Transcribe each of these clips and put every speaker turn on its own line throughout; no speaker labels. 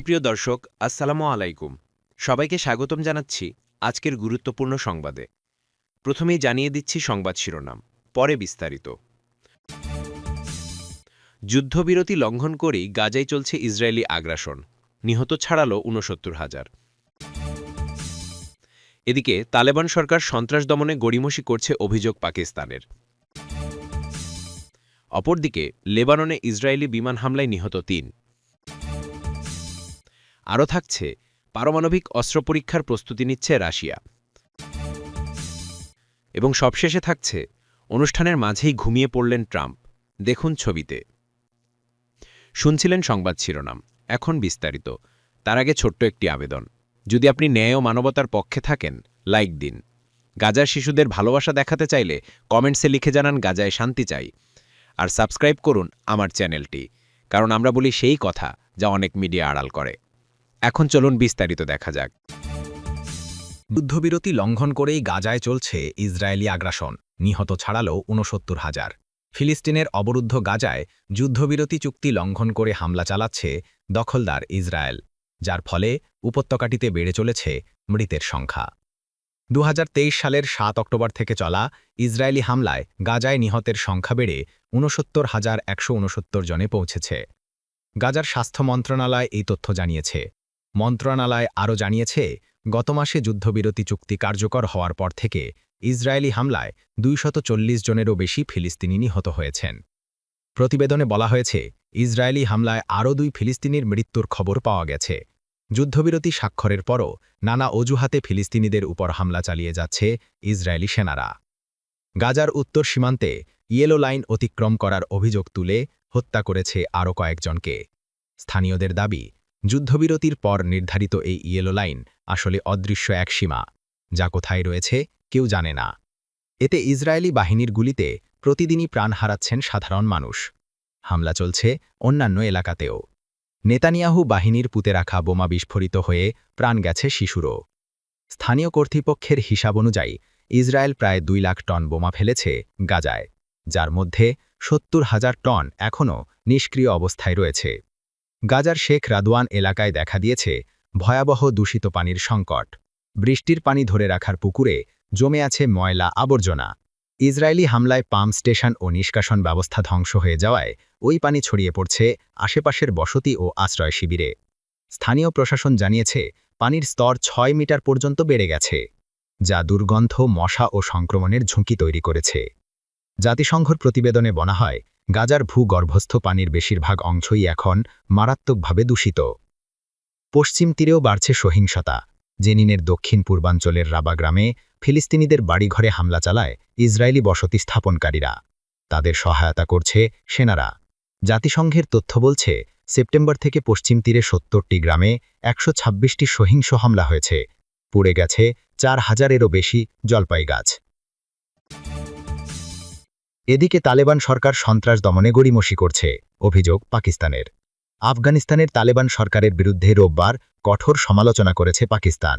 প্রিয় দর্শক, আসসালামু আলাইকুম। সবাইকে স্বাগতম জানাচ্ছি আজকের গুরুত্বপূর্ণ সংবাদে। প্রথমেই জানিয়ে দিচ্ছি সংবাদ শিরোনাম, পরে বিস্তারিত। যুদ্ধবিরতি লঙ্ঘন করেই গাজায় চলছে ইসরায়েলি আগ্রাসন, নিহত ছাড়ালো ৬৯,০০০। এদিকে তালেবান সরকার সন্ত্রাস দমনে গড়িমসি করছে অভিযোগ পাকিস্তানের। অপরদিকে লেবাননে ইসরায়েলি বিমান হামলায় নিহত ৩। আরও থাকছে, পারমাণবিক অস্ত্র পরীক্ষার প্রস্তুতি নিচ্ছে রাশিয়া। এবং সবশেষে থাকছে, অনুষ্ঠানের মাঝেই ঘুমিয়ে পড়লেন ট্রাম্প, দেখুন ছবিতে। শুনছিলেন সংবাদ শিরোনাম, এখন বিস্তারিত। তার আগে ছোট্ট একটি আবেদন, যদি আপনি ন্যায় ও মানবতার পক্ষে থাকেন, লাইক দিন। গাজার শিশুদের ভালোবাসা দেখাতে চাইলে কমেন্টসে লিখে জানান গাজায় শান্তি চাই। আর সাবস্ক্রাইব করুন আমার চ্যানেলটি, কারণ আমরা বলি সেই কথা যা অনেক মিডিয়া আড়াল করে। এখন চলুন বিস্তারিত দেখা যাক।
যুদ্ধবিরতি লঙ্ঘন করেই গাজায় চলছে ইসরায়েলি আগ্রাসন, নিহত ছাড়ালো ৬৯,০০০। ফিলিস্তিনের অবরুদ্ধ গাজায় যুদ্ধবিরতি চুক্তি লঙ্ঘন করে হামলা চালাচ্ছে দখলদার ইসরায়েল, যার ফলে উপত্যকাটিতে বেড়ে চলেছে মৃতের সংখ্যা। ২০২৩ সালের ৭ অক্টোবর থেকে চলা ইসরায়েলি হামলায় গাজায় নিহতের সংখ্যা বেড়ে ৬৯,১৬৯ জনে পৌঁছেছে। গাজার স্বাস্থ্য মন্ত্রণালয় এই তথ্য জানিয়েছে। মন্ত্রণালয় আরও জানিয়েছে, গত মাসে যুদ্ধবিরতি চুক্তি কার্যকর হওয়ার পর থেকে ইসরায়েলি হামলায় ২৪০ জনেরও বেশি ফিলিস্তিনি নিহত হয়েছেন। প্রতিবেদনে বলা হয়েছে, ইসরায়েলি হামলায় আরও ২ ফিলিস্তিনির মৃত্যুর খবর পাওয়া গেছে। যুদ্ধবিরতি স্বাক্ষরের পরও নানা অজুহাতে ফিলিস্তিনিদের উপর হামলা চালিয়ে যাচ্ছে ইসরায়েলি সেনারা। গাজার উত্তর সীমান্তে ইয়েলো লাইন অতিক্রম করার অভিযোগ তুলে হত্যা করেছে আরও কয়েকজনকে। স্থানীয়দের দাবি, যুদ্ধবিরতির পর নির্ধারিত এই ইয়েলো লাইন আসলে অদৃশ্য এক সীমা, যা কোথায় রয়েছে কেউ জানে না। এতে ইসরায়েলি বাহিনীর গুলিতে প্রতিদিনই প্রাণ হারাচ্ছেন সাধারণ মানুষ। হামলা চলছে অন্যান্য এলাকাতেও। নেতানিয়াহু বাহিনীর পুঁতে রাখা বোমা বিস্ফোরিত হয়ে প্রাণ গেছে শিশুরও। স্থানীয় কর্তৃপক্ষের হিসাব অনুযায়ী ইসরায়েল প্রায় ২ লাখ টন বোমা ফেলেছে গাজায়, যার মধ্যে ৭০,০০০ টন এখনও নিষ্ক্রিয় অবস্থায় রয়েছে। গাজার শেখ রাদওয়ান এলাকায় দেখা দিয়েছে ভয়াবহ দূষিত পানির সংকট। বৃষ্টির পানি ধরে রাখার পুকুরে জমে আছে ময়লা আবর্জনা। ইসরায়েলি হামলায় পাম্প স্টেশন ও নিষ্কাশন ব্যবস্থা ধ্বংস হয়ে যাওয়ায় ওই পানি ছড়িয়ে পড়ছে আশেপাশের বসতি ও আশ্রয় শিবিরে। স্থানীয় প্রশাসন জানিয়েছে, পানির স্তর ৬ মিটার পর্যন্ত বেড়ে গেছে, যা দুর্গন্ধ, মশা ও সংক্রমণের ঝুঁকি তৈরি করেছে। জাতিসংঘের প্রতিবেদনে বলা হয়, গাজার ভূগর্ভস্থ পানির বেশিরভাগ অংশই এখন মারাত্মকভাবে দূষিত। পশ্চিম তীরেও বাড়ছে সহিংসতা। জেনিনের দক্ষিণ পূর্বাঞ্চলের রাবা গ্রামে ফিলিস্তিনিদের বাড়িঘরে হামলা চালায় ইসরায়েলি বসতি স্থাপনকারীরা। তাদের সহায়তা করছে সেনারা। জাতিসংঘের তথ্য বলছে, সেপ্টেম্বর থেকে পশ্চিম তীরে ৭০টি গ্রামে ১২৬টি সহিংস হামলা হয়েছে। পুড়ে গেছে ৪,০০০-এরও বেশি জলপাই গাছ। এদিকে তালেবান সরকার সন্ত্রাস দমনে গড়িমসি করছে, অভিযোগ পাকিস্তানের। আফগানিস্তানের তালেবান সরকারের বিরুদ্ধে রোববার কঠোর সমালোচনা করেছে পাকিস্তান।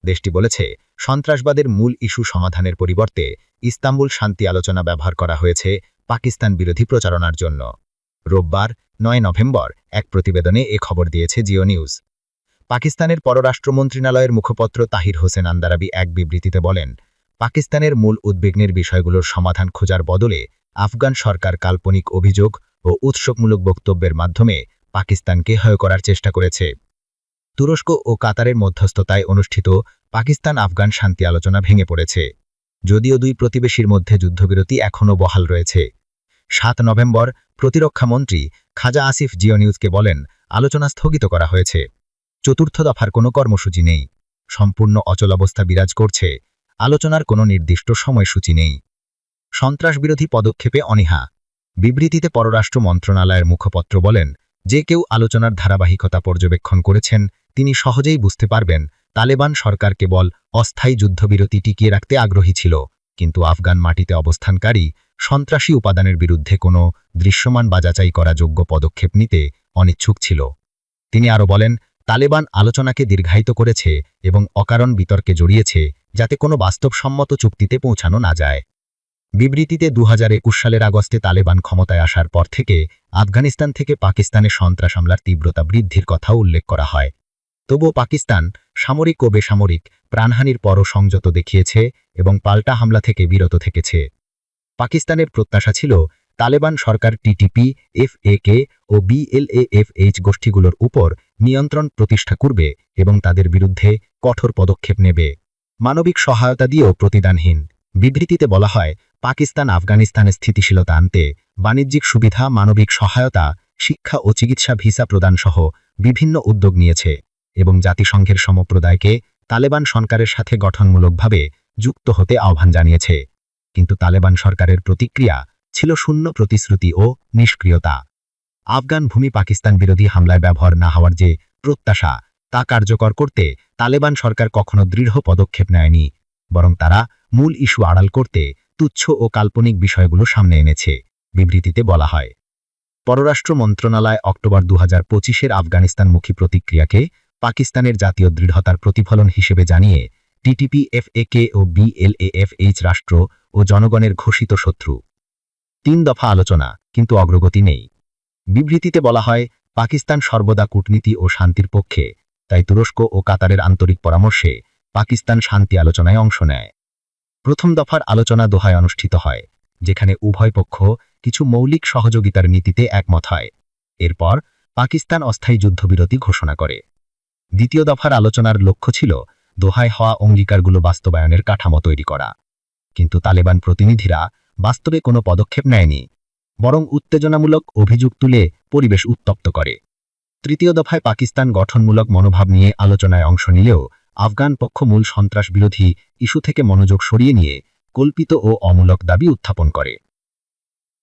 দেশটি বলেছে, সন্ত্রাসবাদের মূল ইস্যু সমাধানের পরিবর্তে ইস্তাম্বুল শান্তি আলোচনা ব্যবহার করা হয়েছে পাকিস্তান বিরোধী প্রচারণার জন্য। রোববার ৯ নভেম্বর এক প্রতিবেদনে এ খবর দিয়েছে জিও নিউজ। পাকিস্তানের পররাষ্ট্র মন্ত্রণালয়ের মুখপাত্র তাহির হোসেন আন্দারাবি এক বিবৃতিতে বলেন, পাকিস্তানের মূল উদ্বেগের বিষয়গুলোর সমাধান খোঁজার বদলে আফগান সরকার কাল্পনিক অভিযোগ ও উৎসকমূলক বক্তব্যের মাধ্যমে পাকিস্তানকে হেয় করার চেষ্টা করেছে। তুরস্ক ও কাতারের মধ্যস্থতায় অনুষ্ঠিত পাকিস্তান আফগান শান্তি আলোচনা ভেঙে পড়েছে, যদিও দুই প্রতিবেশীর মধ্যে যুদ্ধবিরতি এখনও বহাল রয়েছে। ৭ নভেম্বর প্রতিরক্ষামন্ত্রী খাজা আসিফ জিও নিউজকে বলেন, আলোচনা স্থগিত করা হয়েছে। চতুর্থ দফার কোনো কর্মসূচি নেই। সম্পূর্ণ অচলাবস্থা বিরাজ করছে। আলোচনার কোনো নির্দিষ্ট সময়সূচি নেই। সন্ত্রাসবিরোধী পদক্ষেপে অনীহা। বিবৃতিতে পররাষ্ট্র মন্ত্রণালয়ের মুখপাত্র বলেন, যে কেউ আলোচনার ধারাবাহিকতা পর্যবেক্ষণ করেছেন তিনি সহজেই বুঝতে পারবেন তালেবান সরকার কেবল অস্থায়ী যুদ্ধবিরতি টিকিয়ে রাখতে আগ্রহী ছিল, কিন্তু আফগান মাটিতে অবস্থানকারী সন্ত্রাসী উপাদানের বিরুদ্ধে কোনো দৃশ্যমান বা যাচাই করা যোগ্য পদক্ষেপ নিতে অনিচ্ছুক ছিল। তিনি আরও বলেন, তালেবান আলোচনাকে দীর্ঘায়িত করেছে এবং অকারণ বিতর্কে জড়িয়েছে, যাতে কোনো বাস্তবসম্মত চুক্তিতে পৌঁছানো না যায়। বিবৃতিতে 2021 সালের আগস্টে তালেবান ক্ষমতায় আসার পর থেকে আফগানিস্তান থেকে পাকিস্তানে সন্ত্রাস হামলার তীব্রতা বৃদ্ধির কথাও উল্লেখ করা হয়। তবুও পাকিস্তান সামরিক ও বেসামরিক প্রাণহানির পরও সংযত দেখিয়েছে এবং পাল্টা হামলা থেকে বিরত থেকেছে। পাকিস্তানের প্রত্যাশা ছিল তালেবান সরকার টিটিপি, এফএকে ও বিএলএএফএইচ গোষ্ঠীগুলোর উপর নিয়ন্ত্রণ প্রতিষ্ঠা করবে এবং তাদের বিরুদ্ধে কঠোর পদক্ষেপ নেবে। মানবিক সহায়তা দিয়েও প্রতিদানহীন। বিবৃতিতে বলা হয়, পাকিস্তান আফগানিস্তানে স্থিতিশীলতা আনতে বাণিজ্যিক সুবিধা, মানবিক সহায়তা, শিক্ষা ও চিকিৎসা ভিসা প্রদানসহ বিভিন্ন উদ্যোগ নিয়েছে এবং জাতিসংঘের সম্প্রদায়কে তালেবান সরকারের সাথে গঠনমূলকভাবে যুক্ত হতে আহ্বান জানিয়েছে। কিন্তু তালেবান সরকারের প্রতিক্রিয়া ছিল শূন্য প্রতিশ্রুতি ও নিষ্ক্রিয়তা। আফগান ভূমি পাকিস্তান বিরোধী হামলায় ব্যবহার না হওয়ার যে প্রত্যাশা, তা কার্যকর করতে তালেবান সরকার কখনো দৃঢ় পদক্ষেপ নেয়নি, বরং তারা মূল ইস্যু আড়াল করতে তুচ্ছ ও কাল্পনিক বিষয়গুলো সামনে এনেছে। বিবৃতিতে বলা হয়, পররাষ্ট্র মন্ত্রণালয় অক্টোবর 2025-এর আফগানিস্তানমুখী প্রতিক্রিয়াকে পাকিস্তানের জাতীয় দৃঢ়তার প্রতিফলন হিসেবে জানিয়ে টিটিপি, এফএকে ও বিএলএএফএইচ রাষ্ট্র ও জনগণের ঘোষিত শত্রু। 3 দফা আলোচনা, কিন্তু অগ্রগতি নেই। বিবৃতিতে বলা হয়, পাকিস্তান সর্বদা কূটনীতি ও শান্তির পক্ষে, তাই তুরস্ক ও কাতারের আন্তরিক পরামর্শে পাকিস্তান শান্তি আলোচনায় অংশ নেয়। প্রথম দফার আলোচনা দোহায় অনুষ্ঠিত হয়, যেখানে উভয় পক্ষ কিছু মৌলিক সহযোগিতার নীতিতে একমত হয়। এরপর পাকিস্তান অস্থায়ী যুদ্ধবিরতি ঘোষণা করে। দ্বিতীয় দফার আলোচনার লক্ষ্য ছিল দোহায় হওয়া অঙ্গীকারগুলো বাস্তবায়নের কাঠামো তৈরি করা। কিন্তু তালেবান প্রতিনিধিরা বাস্তবে কোনো পদক্ষেপ নেয়নি, বরং উত্তেজনামূলক অভিযোগ তুলে পরিবেশ উত্তপ্ত করে। তৃতীয় দফায় পাকিস্তান গঠনমূলক মনোভাব নিয়ে আলোচনায় অংশ নিলেও আফগান পক্ষ মূল সন্ত্রাস বিরোধী ইস্যু থেকে মনোযোগ সরিয়ে নিয়ে কল্পিত ও অমূলক দাবি উত্থাপন করে।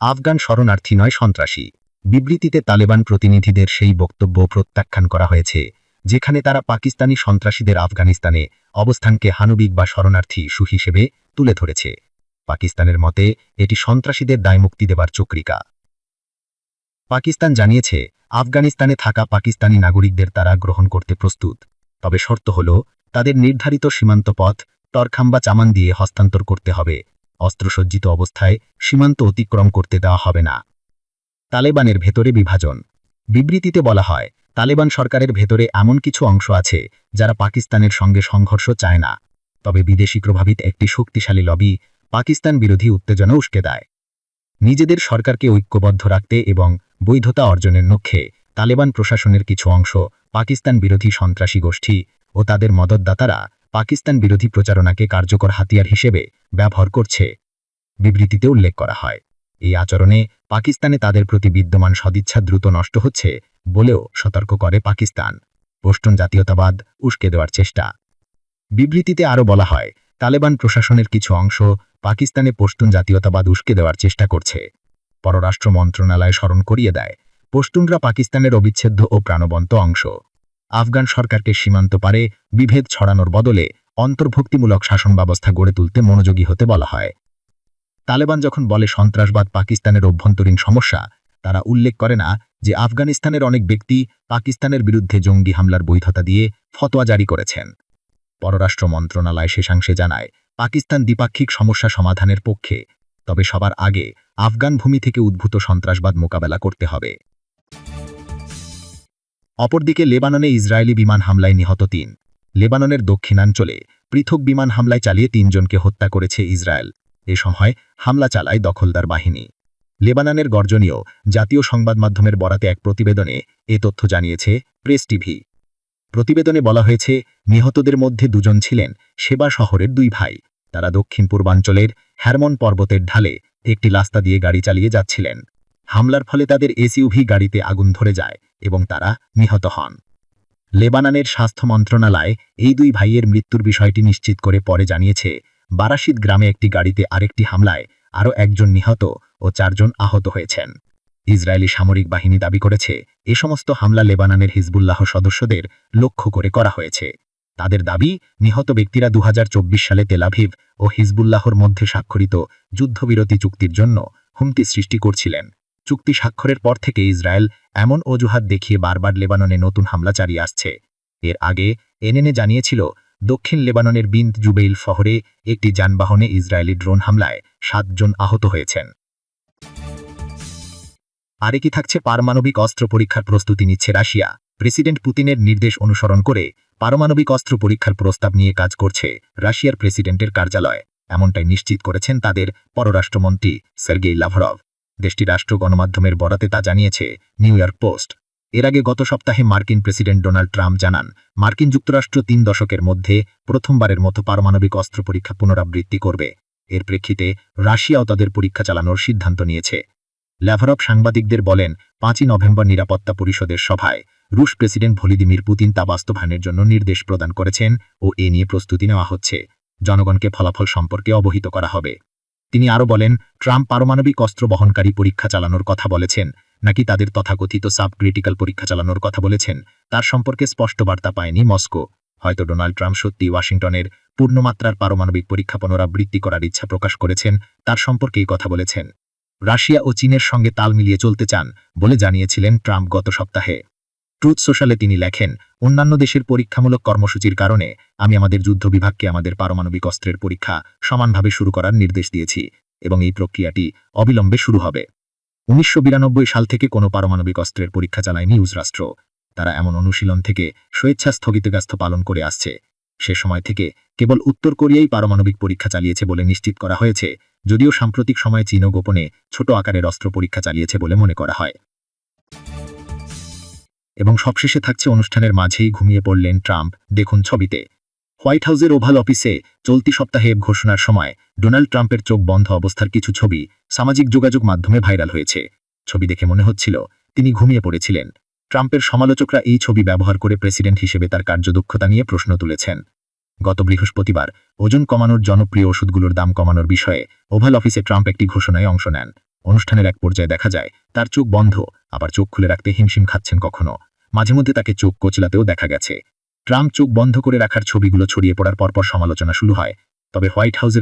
আফগান শরণার্থী নয় সন্ত্রাসী। বিবৃতিতে তালেবান প্রতিনিধিদের সেই বক্তব্য প্রত্যাখ্যান করা হয়েছে, যেখানে তারা পাকিস্তানি সন্ত্রাসীদের আফগানিস্তানে অবস্থানকে হানবিক বা শরণার্থী ইস্যু হিসেবে তুলে ধরেছে। পাকিস্তানের মতে এটি সন্ত্রাসীদের দায়মুক্তি দেবার চক্রিকা। পাকিস্তান জানিয়েছে, আফগানিস্তানে থাকা পাকিস্তানি নাগরিকদের তারা গ্রহণ করতে প্রস্তুত, তবে শর্ত হল তাদের নির্ধারিত সীমান্ত পথ টরখাম্বা চামান দিয়ে হস্তান্তর করতে হবে। অস্ত্রসজ্জিত অবস্থায় সীমান্ত অতিক্রম করতে দেওয়া হবে না। তালেবানের ভেতরে বিভাজন। বিবৃতিতে বলা হয়, তালেবান সরকারের ভেতরে এমন কিছু অংশ আছে যারা পাকিস্তানের সঙ্গে সংঘর্ষ চায় না, তবে বিদেশি প্রভাবিত একটি শক্তিশালী লবি পাকিস্তান বিরোধী উত্তেজনা উস্কে দেয়। নিজেদের সরকারকে ঐক্যবদ্ধ রাখতে এবং বৈধতা অর্জনের লক্ষ্যে তালেবান প্রশাসনের কিছু অংশ পাকিস্তান বিরোধী সন্ত্রাসী গোষ্ঠী ও তাদের মদতদাতারা পাকিস্তান বিরোধী প্রচারণাকে কার্যকর হাতিয়ার হিসেবে ব্যবহার করছে। বিবৃতিতে উল্লেখ করা হয়, এই আচরণে পাকিস্তানে তাদের প্রতি বিদ্যমান সদিচ্ছা দ্রুত নষ্ট হচ্ছে বলেও সতর্ক করে পাকিস্তান। পশতুন জাতীয়তাবাদ উস্কে দেওয়ার চেষ্টা। বিবৃতিতে আরও বলা হয়, তালেবান প্রশাসনের কিছু অংশ পাকিস্তানে পশতুন জাতীয়তাবাদ উস্কে দেওয়ার চেষ্টা করছে। পররাষ্ট্র মন্ত্রণালয় স্মরণ করিয়ে দেয়, পশতুনরা পাকিস্তানের অবিচ্ছেদ্য ও প্রাণবন্ত অংশ। আফগান সরকারকে সীমান্ত পারে বিভেদ ছড়ানোর বদলে অন্তর্ভুক্তিমূলক শাসন ব্যবস্থা গড়ে তুলতে মনোযোগী হতে বলা হয়। তালেবান যখন বলে সন্ত্রাসবাদ পাকিস্তানের অভ্যন্তরীণ সমস্যা, তারা উল্লেখ করে না যে আফগানিস্তানের অনেক ব্যক্তি পাকিস্তানের বিরুদ্ধে জঙ্গি হামলার বৈধতা দিয়ে ফতোয়া জারি করেছেন। পররাষ্ট্র মন্ত্রণালয় শেষাংশে জানায়, পাকিস্তান দ্বিপাক্ষিক সমস্যা সমাধানের পক্ষে, তবে সবার আগে আফগান ভূমি থেকে উদ্ভূত সন্ত্রাসবাদ মোকাবেলা করতে হবে। অপরদিকে লেবাননে ইসরায়েলি বিমান হামলায় নিহত 3। লেবাননের দক্ষিণাঞ্চলে পৃথক বিমান হামলায় চালিয়ে 3 জনকে হত্যা করেছে ইসরায়েল। এ সময় হামলা চালায় দখলদার বাহিনী। লেবাননের গর্জনীয় জাতীয় সংবাদ মাধ্যমের বরাতে এক প্রতিবেদনে এ তথ্য জানিয়েছে প্রেস টিভি। প্রতিবেদনে বলা হয়েছে, নিহতদের মধ্যে 2 জন ছিলেন সেবা শহরের 2 ভাই। তারা দক্ষিণ পূর্বাঞ্চলের হ্যারমন পর্বতের ঢালে একটি রাস্তা দিয়ে গাড়ি চালিয়ে যাচ্ছিলেন। হামলার ফলে তাদের এসইউভি গাড়িতে আগুন ধরে যায় এবং তারা নিহত হন। লেবাননের স্বাস্থ্য মন্ত্রণালয় এই 2 ভাইয়ের মৃত্যুর বিষয়টি নিশ্চিত করে পরে জানিয়েছে, বারাশিদ গ্রামে একটি গাড়িতে আরেকটি হামলায় আরও 1 জন নিহত ও 4 জন আহত হয়েছেন। ইসরায়েলি সামরিক বাহিনী দাবি করেছে, এ সমস্ত হামলা লেবাননের হিজবুল্লাহ সদস্যদের লক্ষ্য করে করা হয়েছে। তাদের দাবি, নিহত ব্যক্তিরা 2024 সালে তেল আভিভ ও হিজবুল্লাহর মধ্যে স্বাক্ষরিত যুদ্ধবিরতি চুক্তির জন্য হুমকি সৃষ্টি করছিলেন। চুক্তি স্বাক্ষরের পর থেকে ইসরায়েল এমন অজুহাত দেখিয়ে বারবার লেবাননে নতুন হামলা চালিয়ে আসছে। এর আগে এনএনএ জানিয়েছিল, দক্ষিণ লেবাননের বিন্ত জুবেইল শহরে একটি যানবাহনে ইসরায়েলি ড্রোন হামলায় 7 জন আহত হয়েছেন। আরে কি থাকছে পারমাণবিক অস্ত্র পরীক্ষার প্রস্তুতি নিচ্ছে রাশিয়া। প্রেসিডেন্ট পুতিনের নির্দেশ অনুসরণ করে পারমাণবিক অস্ত্র পরীক্ষার প্রস্তাব নিয়ে কাজ করছে রাশিয়ার প্রেসিডেন্টের কার্যালয়, এমনটাই নিশ্চিত করেছেন তাদের পররাষ্ট্রমন্ত্রী সার্গেই লাভরভ। দেশটির রাষ্ট্র গণমাধ্যমের বরাতে তা জানিয়েছে নিউ ইয়র্ক পোস্ট। এর আগে গত সপ্তাহে মার্কিন প্রেসিডেন্ট ডোনাল্ড ট্রাম্প জানান, মার্কিন যুক্তরাষ্ট্র 3 দশকের মধ্যে প্রথমবারের মতো পারমাণবিক অস্ত্র পরীক্ষা পুনরাবৃত্তি করবে। এর প্রেক্ষিতে রাশিয়াও তাদের পরীক্ষা চালানোর সিদ্ধান্ত নিয়েছে। লাভরভ সাংবাদিকদের বলেন, 5ই নভেম্বর নিরাপত্তা পরিষদের সভায় রুশ প্রেসিডেন্ট ভ্লাদিমির পুতিন তা বাস্তবায়নের জন্য নির্দেশ প্রদান করেছেন ও এ নিয়ে প্রস্তুতি নেওয়া হচ্ছে। জনগণকে ফলাফল সম্পর্কে অবহিত করা হবে। তিনি আরও বলেন, ট্রাম্প পারমাণবিক অস্ত্র বহনকারী পরীক্ষা চালানোর কথা বলেছেন নাকি তাদের তথাকথিত সাব ক্রিটিক্যাল পরীক্ষা চালানোর কথা বলেছেন তার সম্পর্কে স্পষ্ট বার্তা পায়নি মস্কো। হয়তো ডোনাল্ড ট্রাম্প সত্যি ওয়াশিংটনের পূর্ণমাত্রার পারমাণবিক পরীক্ষা পুনরাবৃত্তি করার ইচ্ছা প্রকাশ করেছেন, তার সম্পর্কেই কথা বলেছেন। রাশিয়া ও চীনের সঙ্গে তাল মিলিয়ে চলতে চান বলে জানিয়েছিলেন ট্রাম্প গত সপ্তাহে। ট্রুথ সোশ্যালে তিনি লেখেন, অন্যান্য দেশের পরীক্ষামূলক কর্মসূচির কারণে আমি আমাদের যুদ্ধ বিভাগকে আমাদের পারমাণবিক অস্ত্রের পরীক্ষা সমানভাবে শুরু করার নির্দেশ দিয়েছি এবং এই প্রক্রিয়াটি অবিলম্বে শুরু হবে। 1992 সাল থেকে কোনো পারমাণবিক অস্ত্রের পরীক্ষা চালায়নি রাষ্ট্র। তারা এমন অনুশীলন থেকে স্বেচ্ছা স্থগিতাজ্ঞা পালন করে আসছে। সে সময় থেকে কেবল উত্তর কোরিয়াই পারমাণবিক পরীক্ষা চালিয়েছে বলে নিশ্চিত করা হয়েছে, যদিও সাম্প্রতিক সময়ে চীনও গোপনে ছোট আকারের অস্ত্র পরীক্ষা চালিয়েছে বলে মনে করা হয়। এবং সবশেষে থাকছে অনুষ্ঠানের মাঝেই ঘুমিয়ে পড়লেন ট্রাম্প, দেখুন ছবিতে। হোয়াইট হাউসের ওভাল অফিসে চলতি সপ্তাহে ঘোষণার সময় ডোনাল্ড ট্রাম্পের চোখ বন্ধ অবস্থার কিছু ছবি সামাজিক যোগাযোগ মাধ্যমে ভাইরাল হয়েছে। ছবি দেখে মনে হচ্ছিল তিনি ঘুমিয়ে পড়েছিলেন। ট্রাম্পের সমালোচকরা এই ছবি ব্যবহার করে প্রেসিডেন্ট হিসেবে তার কার্যদক্ষতা নিয়ে প্রশ্ন তুলেছেন। গত বৃহস্পতিবার ওজন কমানোর জনপ্রিয় ওষুধগুলোর দাম কমানোর বিষয়ে ওভাল অফিসে ট্রাম্প একটি ঘোষণায় অংশ নেন। অনুষ্ঠানের এক পর্যায়ে দেখা যায় তার চোখ বন্ধ, আবার চোখ খুলে রাখতে হিমশিম খাচ্ছেন কখনো। মাঝে মধ্যে তাকে চোখ কচলাতেও দেখা গেছে। ট্রাম্প চোখ বন্ধ করে রাখার ছবিগুলো ছড়িয়ে পড়ার পরপর সমালোচনা শুরু হয়। তবে হোয়াইট হাউসের